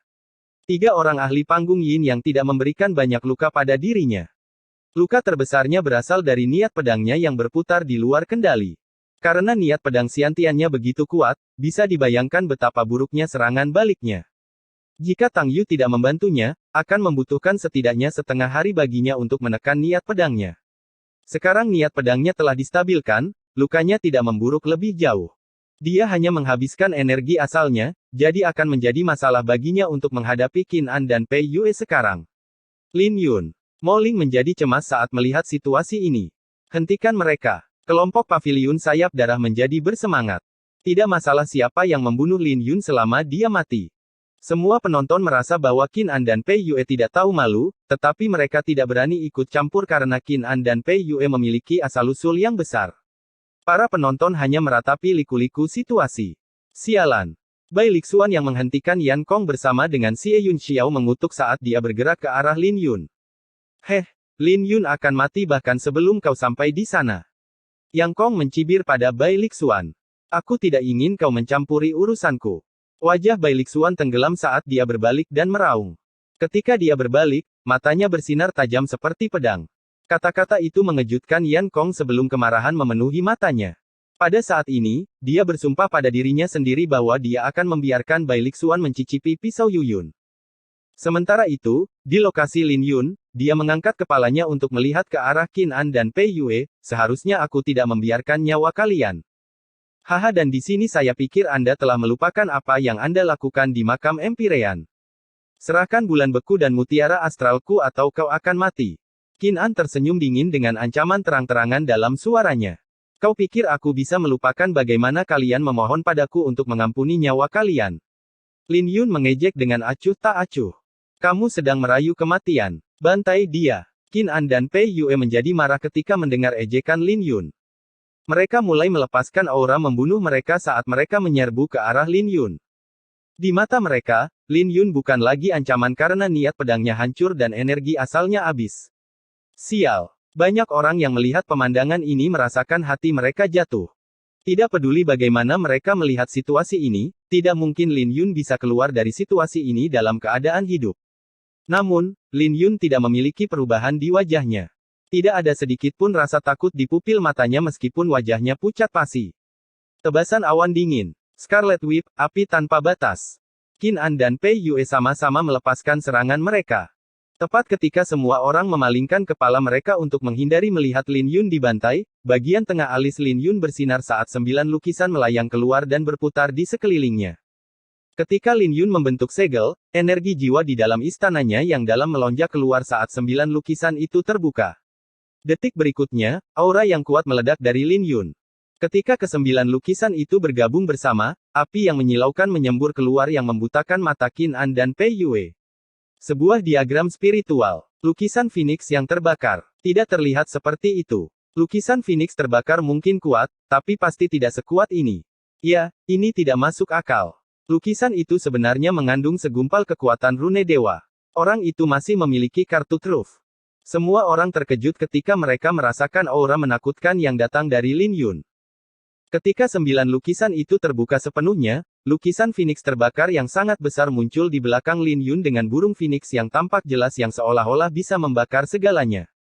Tiga orang ahli panggung yin yang tidak memberikan banyak luka pada dirinya. Luka terbesarnya berasal dari niat pedangnya yang berputar di luar kendali. Karena niat pedang Xiantiannya begitu kuat, bisa dibayangkan betapa buruknya serangan baliknya. Jika Tang Yu tidak membantunya, akan membutuhkan setidaknya setengah hari baginya untuk menekan niat pedangnya. Sekarang niat pedangnya telah distabilkan, lukanya tidak memburuk lebih jauh. Dia hanya menghabiskan energi asalnya, jadi akan menjadi masalah baginya untuk menghadapi Qin An dan Pei Yue sekarang. Lin Yun. Mo Ling menjadi cemas saat melihat situasi ini. Hentikan mereka. Kelompok paviliun sayap darah menjadi bersemangat. Tidak masalah siapa yang membunuh Lin Yun selama dia mati. Semua penonton merasa bahwa Qin An dan Pei Yue tidak tahu malu, tetapi mereka tidak berani ikut campur karena Qin An dan Pei Yue memiliki asal-usul yang besar. Para penonton hanya meratapi liku-liku situasi. Sialan. Bai Lixuan yang menghentikan Yan Kong bersama dengan Xie Yun Xiao mengutuk saat dia bergerak ke arah Lin Yun. Lin Yun akan mati bahkan sebelum kau sampai di sana. Yang Kong mencibir pada Bai Lixuan. Aku tidak ingin kau mencampuri urusanku. Wajah Bai Lixuan tenggelam saat dia berbalik dan meraung. Ketika dia berbalik, matanya bersinar tajam seperti pedang. Kata-kata itu mengejutkan Yan Kong sebelum kemarahan memenuhi matanya. Pada saat ini, dia bersumpah pada dirinya sendiri bahwa dia akan membiarkan Bai Lixuan mencicipi pisau Yuyun. Sementara itu, di lokasi Lin Yun, dia mengangkat kepalanya untuk melihat ke arah Qin An dan Pei Yue, seharusnya aku tidak membiarkan nyawa kalian. Haha, dan di sini saya pikir Anda telah melupakan apa yang Anda lakukan di makam Empyrean. Serahkan bulan beku dan mutiara astralku atau kau akan mati. Qin An tersenyum dingin dengan ancaman terang-terangan dalam suaranya. Kau pikir aku bisa melupakan bagaimana kalian memohon padaku untuk mengampuni nyawa kalian? Lin Yun mengejek dengan acuh tak acuh. Kamu sedang merayu kematian. Bantai dia. Qin An dan Pei Yue menjadi marah ketika mendengar ejekan Lin Yun. Mereka mulai melepaskan aura membunuh mereka saat mereka menyerbu ke arah Lin Yun. Di mata mereka, Lin Yun bukan lagi ancaman karena niat pedangnya hancur dan energi asalnya habis. Sial. Banyak orang yang melihat pemandangan ini merasakan hati mereka jatuh. Tidak peduli bagaimana mereka melihat situasi ini, tidak mungkin Lin Yun bisa keluar dari situasi ini dalam keadaan hidup. Namun, Lin Yun tidak memiliki perubahan di wajahnya. Tidak ada sedikit pun rasa takut di pupil matanya meskipun wajahnya pucat pasi. Tebasan awan dingin. Scarlet Whip, api tanpa batas. Qin An dan Pei Yue sama-sama melepaskan serangan mereka. Tepat ketika semua orang memalingkan kepala mereka untuk menghindari melihat Lin Yun dibantai, bagian tengah alis Lin Yun bersinar saat 9 lukisan melayang keluar dan berputar di sekelilingnya. Ketika Lin Yun membentuk segel, energi jiwa di dalam istananya yang dalam melonjak keluar saat 9 lukisan itu terbuka. Detik berikutnya, aura yang kuat meledak dari Lin Yun. Ketika ke-9 lukisan itu bergabung bersama, api yang menyilaukan menyembur keluar yang membutakan mata Qin An dan Pei Yue. Sebuah diagram spiritual. Lukisan Phoenix yang terbakar. Tidak terlihat seperti itu. Lukisan Phoenix terbakar mungkin kuat, tapi pasti tidak sekuat ini. Ya, ini tidak masuk akal. Lukisan itu sebenarnya mengandung segumpal kekuatan rune dewa. Orang itu masih memiliki kartu truf. Semua orang terkejut ketika mereka merasakan aura menakutkan yang datang dari Lin Yun. Ketika 9 lukisan itu terbuka sepenuhnya, lukisan Phoenix terbakar yang sangat besar muncul di belakang Lin Yun dengan burung Phoenix yang tampak jelas yang seolah-olah bisa membakar segalanya.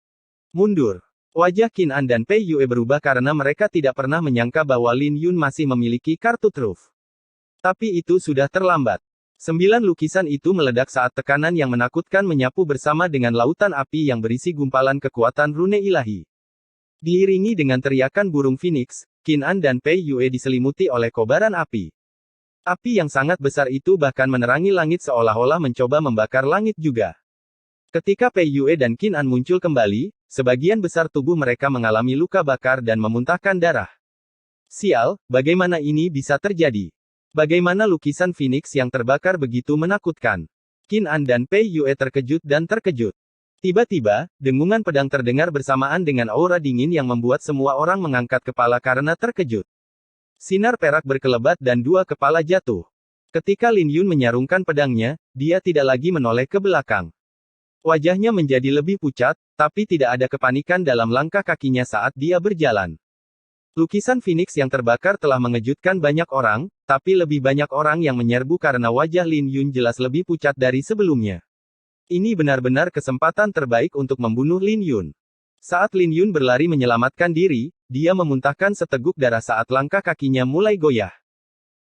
Mundur. Wajah Qin An dan Pei Yue berubah karena mereka tidak pernah menyangka bahwa Lin Yun masih memiliki kartu truf. Tapi itu sudah terlambat. 9 lukisan itu meledak saat tekanan yang menakutkan menyapu bersama dengan lautan api yang berisi gumpalan kekuatan rune ilahi. Diiringi dengan teriakan burung Phoenix, Qin An dan Pei Yue diselimuti oleh kobaran api. Api yang sangat besar itu bahkan menerangi langit seolah-olah mencoba membakar langit juga. Ketika Pei Yue dan Qin An muncul kembali, sebagian besar tubuh mereka mengalami luka bakar dan memuntahkan darah. Sial, bagaimana ini bisa terjadi? Bagaimana lukisan Phoenix yang terbakar begitu menakutkan? Qin An dan Pei Yue terkejut dan terkejut. Tiba-tiba, dengungan pedang terdengar bersamaan dengan aura dingin yang membuat semua orang mengangkat kepala karena terkejut. Sinar perak berkelebat dan 2 kepala jatuh. Ketika Lin Yun menyarungkan pedangnya, dia tidak lagi menoleh ke belakang. Wajahnya menjadi lebih pucat, tapi tidak ada kepanikan dalam langkah kakinya saat dia berjalan. Lukisan Phoenix yang terbakar telah mengejutkan banyak orang, tapi lebih banyak orang yang menyerbu karena wajah Lin Yun jelas lebih pucat dari sebelumnya. Ini benar-benar kesempatan terbaik untuk membunuh Lin Yun. Saat Lin Yun berlari menyelamatkan diri, dia memuntahkan seteguk darah saat langkah kakinya mulai goyah.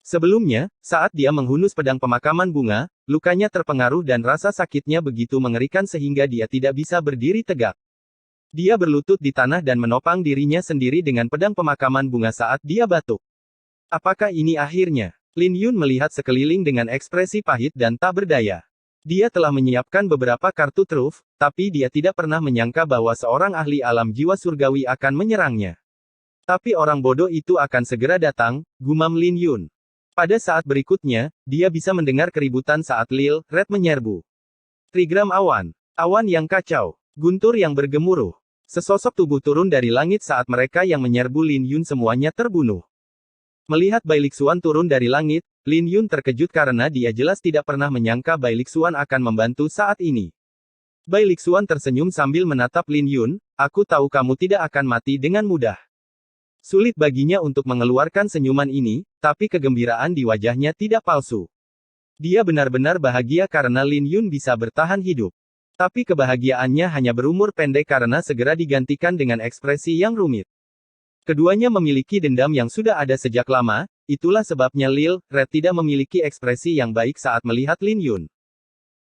Sebelumnya, saat dia menghunus pedang pemakaman bunga, lukanya terpengaruh dan rasa sakitnya begitu mengerikan sehingga dia tidak bisa berdiri tegak. Dia berlutut di tanah dan menopang dirinya sendiri dengan pedang pemakaman bunga saat dia batuk. Apakah ini akhirnya? Lin Yun melihat sekeliling dengan ekspresi pahit dan tak berdaya. Dia telah menyiapkan beberapa kartu truf, tapi dia tidak pernah menyangka bahwa seorang ahli alam jiwa surgawi akan menyerangnya. Tapi orang bodoh itu akan segera datang, gumam Lin Yun. Pada saat berikutnya, dia bisa mendengar keributan saat Lil Red menyerbu. Trigram awan. Awan yang kacau. Guntur yang bergemuruh. Sesosok tubuh turun dari langit saat mereka yang menyerbu Lin Yun semuanya terbunuh. Melihat Bailiksuan turun dari langit, Lin Yun terkejut karena dia jelas tidak pernah menyangka Bailiksuan akan membantu saat ini. Bailiksuan tersenyum sambil menatap Lin Yun, aku tahu kamu tidak akan mati dengan mudah. Sulit baginya untuk mengeluarkan senyuman ini, tapi kegembiraan di wajahnya tidak palsu. Dia benar-benar bahagia karena Lin Yun bisa bertahan hidup. Tapi kebahagiaannya hanya berumur pendek karena segera digantikan dengan ekspresi yang rumit. Keduanya memiliki dendam yang sudah ada sejak lama, itulah sebabnya Lil Red tidak memiliki ekspresi yang baik saat melihat Lin Yun.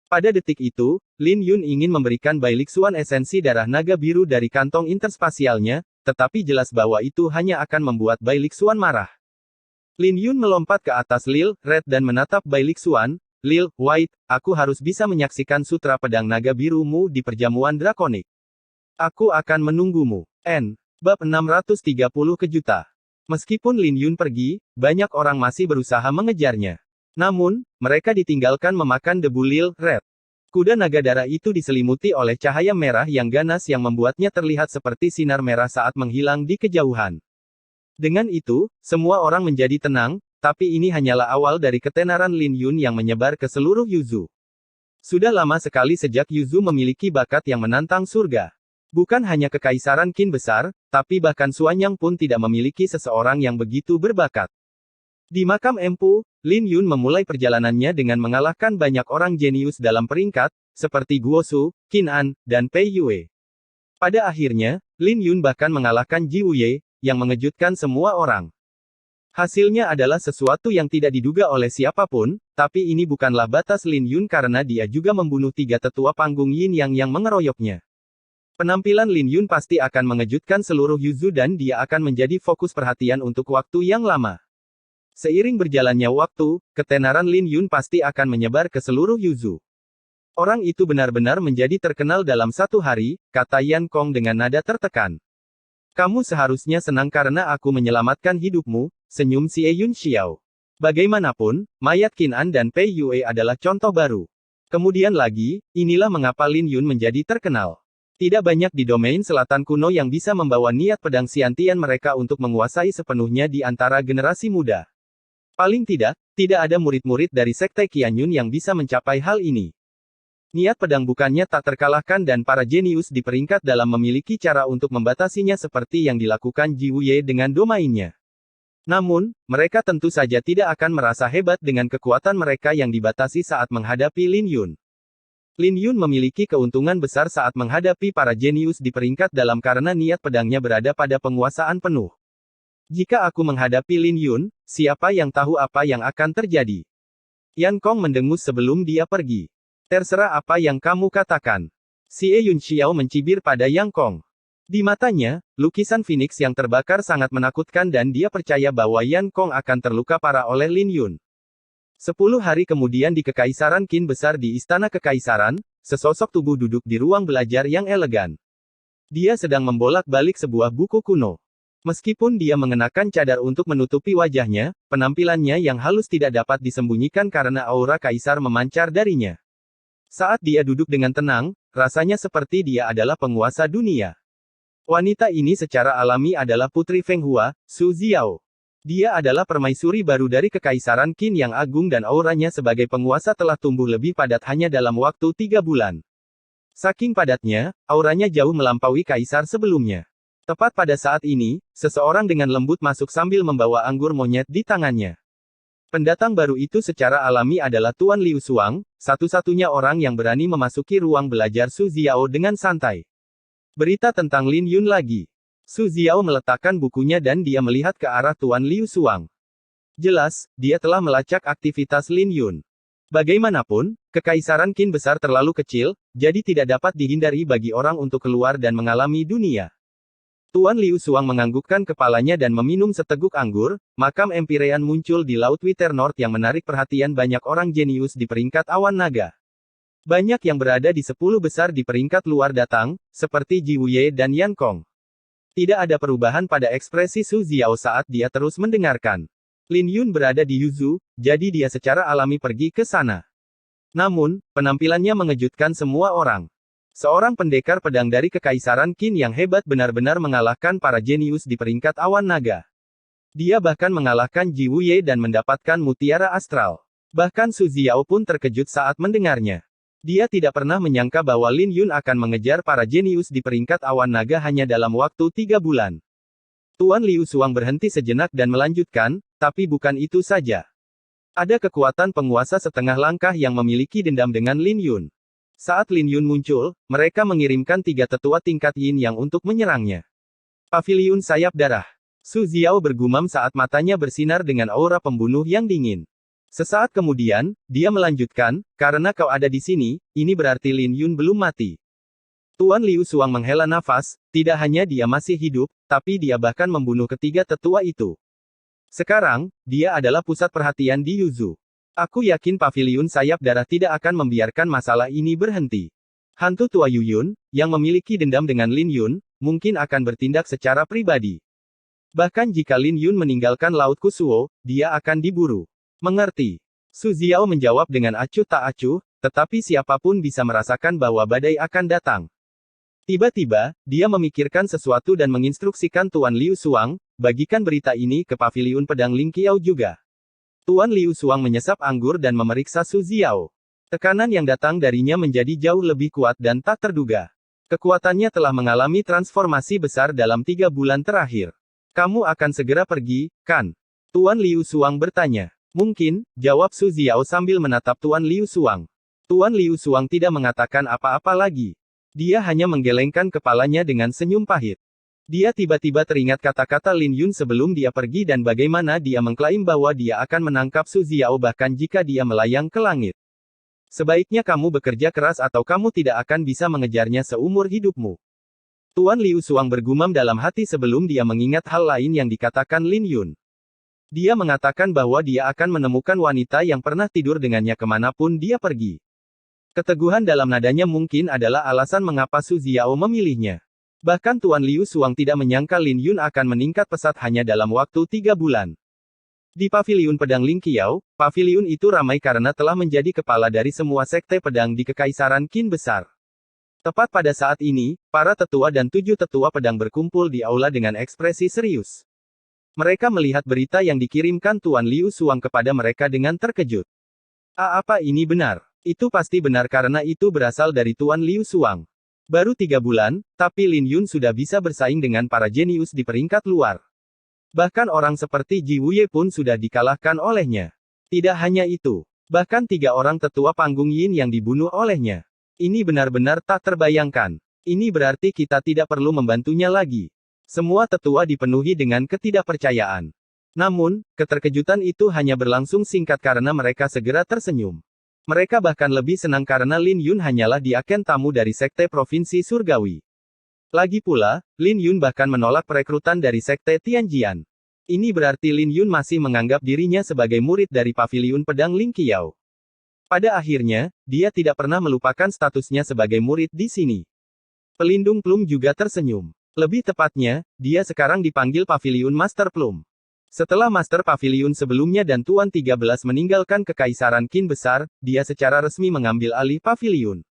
Pada detik itu, Lin Yun ingin memberikan Bailiksuan esensi darah naga biru dari kantong interspasialnya, tetapi jelas bahwa itu hanya akan membuat Bailiksuan marah. Lin Yun melompat ke atas Lil Red dan menatap Bailiksuan. Lil White, aku harus bisa menyaksikan sutra pedang naga birumu di perjamuan drakonik. Aku akan menunggumu. N. Bab 630 Kejuta. Meskipun Lin Yun pergi, banyak orang masih berusaha mengejarnya. Namun, mereka ditinggalkan memakan debu Lil Red. Kuda naga darah itu diselimuti oleh cahaya merah yang ganas yang membuatnya terlihat seperti sinar merah saat menghilang di kejauhan. Dengan itu, semua orang menjadi tenang, tapi ini hanyalah awal dari ketenaran Lin Yun yang menyebar ke seluruh Yuzu. Sudah lama sekali sejak Yuzu memiliki bakat yang menantang surga. Bukan hanya kekaisaran Qin besar, tapi bahkan Suanyang pun tidak memiliki seseorang yang begitu berbakat. Di makam Empu, Lin Yun memulai perjalanannya dengan mengalahkan banyak orang jenius dalam peringkat, seperti Guosu, Qin An, dan Pei Yue. Pada akhirnya, Lin Yun bahkan mengalahkan Ji Wuye, yang mengejutkan semua orang. Hasilnya adalah sesuatu yang tidak diduga oleh siapapun, tapi ini bukanlah batas Lin Yun karena dia juga membunuh 3 tetua panggung Yin yang mengeroyoknya. Penampilan Lin Yun pasti akan mengejutkan seluruh Yuzu dan dia akan menjadi fokus perhatian untuk waktu yang lama. Seiring berjalannya waktu, ketenaran Lin Yun pasti akan menyebar ke seluruh Yuzu. Orang itu benar-benar menjadi terkenal dalam satu hari, kata Yan Kong dengan nada tertekan. Kamu seharusnya senang karena aku menyelamatkan hidupmu, senyum Xie Yun Xiao. Bagaimanapun, mayat Qin An dan Pei Yue adalah contoh baru. Kemudian lagi, inilah mengapa Lin Yun menjadi terkenal. Tidak banyak di domain selatan kuno yang bisa membawa niat pedang Xiantian mereka untuk menguasai sepenuhnya di antara generasi muda. Paling tidak, tidak ada murid-murid dari Sekte Qianyun yang bisa mencapai hal ini. Niat pedang bukannya tak terkalahkan dan para jenius di peringkat dalam memiliki cara untuk membatasinya seperti yang dilakukan Ji Wuye dengan domainnya. Namun, mereka tentu saja tidak akan merasa hebat dengan kekuatan mereka yang dibatasi saat menghadapi Lin Yun. Lin Yun memiliki keuntungan besar saat menghadapi para jenius di peringkat dalam karena niat pedangnya berada pada penguasaan penuh. Jika aku menghadapi Lin Yun, siapa yang tahu apa yang akan terjadi? Yan Kong mendengus sebelum dia pergi. Terserah apa yang kamu katakan. Xie Yun Xiao mencibir pada Yang Kong. Di matanya, lukisan Phoenix yang terbakar sangat menakutkan dan dia percaya bahwa Yan Kong akan terluka parah oleh Lin Yun. 10 hari kemudian di Kekaisaran Qin besar di Istana Kekaisaran, sesosok tubuh duduk di ruang belajar yang elegan. Dia sedang membolak-balik sebuah buku kuno. Meskipun dia mengenakan cadar untuk menutupi wajahnya, penampilannya yang halus tidak dapat disembunyikan karena aura kaisar memancar darinya. Saat dia duduk dengan tenang, rasanya seperti dia adalah penguasa dunia. Wanita ini secara alami adalah putri Feng Hua, Su Ziao. Dia adalah permaisuri baru dari Kekaisaran Qin yang agung dan auranya sebagai penguasa telah tumbuh lebih padat hanya dalam waktu 3 bulan. Saking padatnya, auranya jauh melampaui kaisar sebelumnya. Tepat pada saat ini, seseorang dengan lembut masuk sambil membawa anggur monyet di tangannya. Pendatang baru itu secara alami adalah Tuan Liu Xuang, satu-satunya orang yang berani memasuki ruang belajar Su Ziao dengan santai. Berita tentang Lin Yun lagi. Su Ziao meletakkan bukunya dan dia melihat ke arah Tuan Liu Xuang. Jelas, dia telah melacak aktivitas Lin Yun. Bagaimanapun, Kekaisaran Qin besar terlalu kecil, jadi tidak dapat dihindari bagi orang untuk keluar dan mengalami dunia. Tuan Liu Xuang menganggukkan kepalanya dan meminum seteguk anggur. Makam Empyrean muncul di Laut Witer North yang menarik perhatian banyak orang jenius di peringkat awan naga. Banyak yang berada di 10 besar di peringkat luar datang, seperti Ji Wuye dan Yan Kong. Tidak ada perubahan pada ekspresi Su Ziao saat dia terus mendengarkan. Lin Yun berada di Yuzhou, jadi dia secara alami pergi ke sana. Namun, penampilannya mengejutkan semua orang. Seorang pendekar pedang dari Kekaisaran Qin yang hebat benar-benar mengalahkan para jenius di peringkat awan naga. Dia bahkan mengalahkan Ji Wuye dan mendapatkan mutiara astral. Bahkan Su Ziao pun terkejut saat mendengarnya. Dia tidak pernah menyangka bahwa Lin Yun akan mengejar para jenius di peringkat awan naga hanya dalam waktu 3 bulan. Tuan Liu Xuang berhenti sejenak dan melanjutkan, tapi bukan itu saja. Ada kekuatan penguasa setengah langkah yang memiliki dendam dengan Lin Yun. Saat Lin Yun muncul, mereka mengirimkan 3 tetua tingkat Yin Yang untuk menyerangnya. Paviliun sayap darah. Su Ziao bergumam saat matanya bersinar dengan aura pembunuh yang dingin. Sesaat kemudian, dia melanjutkan, karena kau ada di sini, ini berarti Lin Yun belum mati. Tuan Liu Xuang menghela nafas, tidak hanya dia masih hidup, tapi dia bahkan membunuh ketiga tetua itu. Sekarang, dia adalah pusat perhatian di Yuzhou. Aku yakin Paviliun sayap darah tidak akan membiarkan masalah ini berhenti. Hantu tua Yu Yun, yang memiliki dendam dengan Lin Yun, mungkin akan bertindak secara pribadi. Bahkan jika Lin Yun meninggalkan Laut Kusuo, dia akan diburu. Mengerti? Su Ziao menjawab dengan acuh tak acuh, tetapi siapapun bisa merasakan bahwa badai akan datang. Tiba-tiba, dia memikirkan sesuatu dan menginstruksikan Tuan Liu Xuang, bagikan berita ini ke Paviliun Pedang Ling Qiao juga. Tuan Liu Xuang menyesap anggur dan memeriksa Su Ziao. Tekanan yang datang darinya menjadi jauh lebih kuat dan tak terduga. Kekuatannya telah mengalami transformasi besar dalam 3 bulan terakhir. Kamu akan segera pergi, kan? Tuan Liu Xuang bertanya. Mungkin, jawab Su Ziao sambil menatap Tuan Liu Xuang. Tuan Liu Xuang tidak mengatakan apa-apa lagi. Dia hanya menggelengkan kepalanya dengan senyum pahit. Dia tiba-tiba teringat kata-kata Lin Yun sebelum dia pergi dan bagaimana dia mengklaim bahwa dia akan menangkap Su Ziao bahkan jika dia melayang ke langit. Sebaiknya kamu bekerja keras atau kamu tidak akan bisa mengejarnya seumur hidupmu. Tuan Liu Xuang bergumam dalam hati sebelum dia mengingat hal lain yang dikatakan Lin Yun. Dia mengatakan bahwa dia akan menemukan wanita yang pernah tidur dengannya kemanapun dia pergi. Keteguhan dalam nadanya mungkin adalah alasan mengapa Su Ziao memilihnya. Bahkan Tuan Liu Xuang tidak menyangka Lin Yun akan meningkat pesat hanya dalam waktu 3 bulan. Di Paviliun Pedang Ling Qiao, paviliun itu ramai karena telah menjadi kepala dari semua sekte pedang di Kekaisaran Qin besar. Tepat pada saat ini, para tetua dan 7 tetua pedang berkumpul di aula dengan ekspresi serius. Mereka melihat berita yang dikirimkan Tuan Liu Xuang kepada mereka dengan terkejut. Apa ini benar? Itu pasti benar karena itu berasal dari Tuan Liu Xuang. Baru 3 bulan, tapi Lin Yun sudah bisa bersaing dengan para jenius di peringkat luar. Bahkan orang seperti Ji Wuye pun sudah dikalahkan olehnya. Tidak hanya itu, bahkan 3 orang tetua panggung Yin yang dibunuh olehnya. Ini benar-benar tak terbayangkan. Ini berarti kita tidak perlu membantunya lagi. Semua tetua dipenuhi dengan ketidakpercayaan. Namun, keterkejutan itu hanya berlangsung singkat karena mereka segera tersenyum. Mereka bahkan lebih senang karena Lin Yun hanyalah diaken tamu dari Sekte Provinsi Surgawi. Lagi pula, Lin Yun bahkan menolak perekrutan dari Sekte Tianjian. Ini berarti Lin Yun masih menganggap dirinya sebagai murid dari Paviliun Pedang Ling Qiao. Pada akhirnya, dia tidak pernah melupakan statusnya sebagai murid di sini. Pelindung Plum juga tersenyum. Lebih tepatnya, dia sekarang dipanggil Paviliun Master Plum. Setelah Master Paviliun sebelumnya dan Tuan 13 meninggalkan Kekaisaran Qin besar, dia secara resmi mengambil alih Paviliun.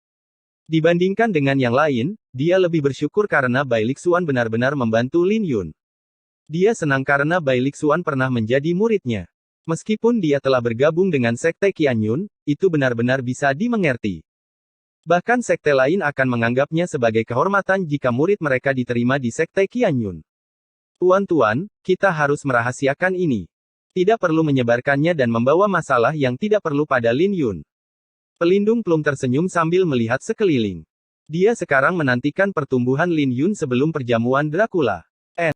Dibandingkan dengan yang lain, dia lebih bersyukur karena Bai Lixuan benar-benar membantu Lin Yun. Dia senang karena Bai Lixuan pernah menjadi muridnya. Meskipun dia telah bergabung dengan Sekte Qianyun, itu benar-benar bisa dimengerti. Bahkan sekte lain akan menganggapnya sebagai kehormatan jika murid mereka diterima di sekte Qianyun. Tuan-tuan, kita harus merahasiakan ini. Tidak perlu menyebarkannya dan membawa masalah yang tidak perlu pada Lin Yun. Pelindung Plum tersenyum sambil melihat sekeliling. Dia sekarang menantikan pertumbuhan Lin Yun sebelum perjamuan Dracula.